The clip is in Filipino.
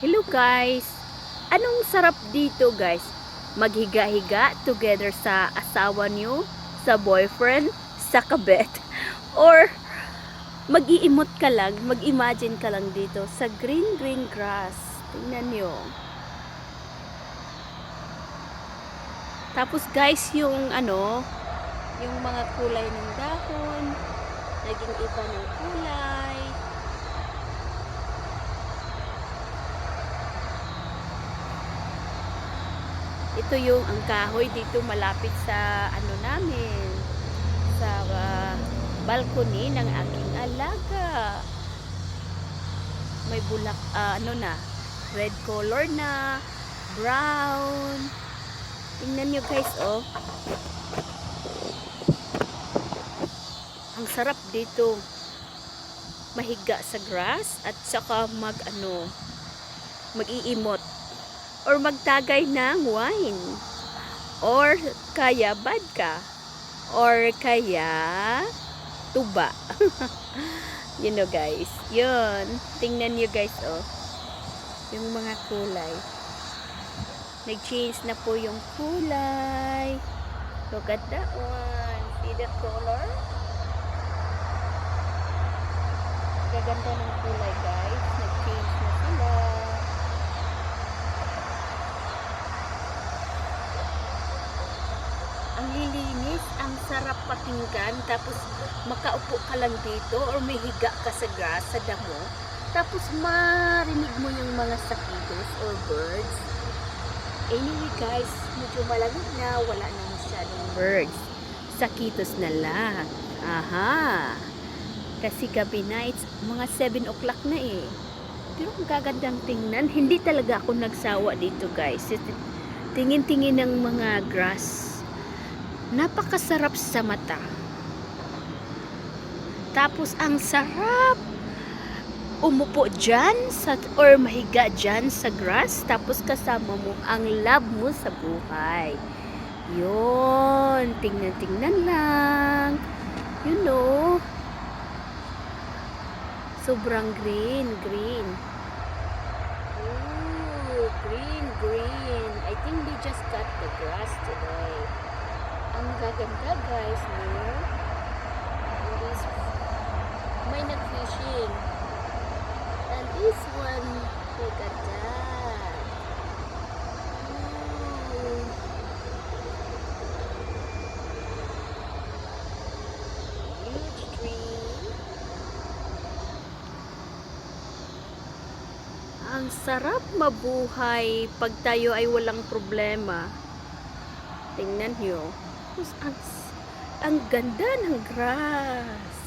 Hello guys! Anong sarap dito guys? Maghiga-higa together sa asawa nyo, sa boyfriend, sa kabet, or mag-iimot ka lang, mag-imagine ka lang dito sa green grass. Tingnan nyo. Tapos guys, yung mga kulay ng dahon, naging iba ng kulay. Ito yung ang kahoy dito malapit sa namin, sa balcony ng aking alaga. May bulak, red color na, brown. Tingnan nyo guys, oh. Ang sarap dito. Mahiga sa grass at saka mag-iimot. Or magtagay ng wine. Or kaya vodka. Or kaya tuba. Guys. Yun. Tingnan nyo guys, oh. Yung mga kulay. Nag-change na po yung kulay. Look at that one. See the color? Gaganda ng kulay guys. Nag-change na sila. Ang lilinis, ang sarap pakinggan, tapos makaupo ka lang dito or may higa ka sa grass, sa damo, tapos marinig mo yung mga sakitos or birds. Anyway guys, medyo malamig na, wala na masyadong birds. Sakitos na lang. Aha! Kasi gabi na, it's mga 7 o'clock na eh. Pero ang gagandang tingnan, hindi talaga ako nagsawa dito guys. Tingin-tingin ng mga grass. Napakasarap sa mata. Tapos ang sarap umupo dyan or mahiga dyan sa grass, tapos kasama mo ang love mo sa buhay. Yun, tingnan lang. Sobrang green. Ooh, green. I think they just cut the grass today. Ang gaganda guys, no? May nag-fishing. And this one, look at that. Ooh. Huge tree. Ang sarap mabuhay pag tayo ay walang problema. Tingnan nyo. Ang ganda ng grass.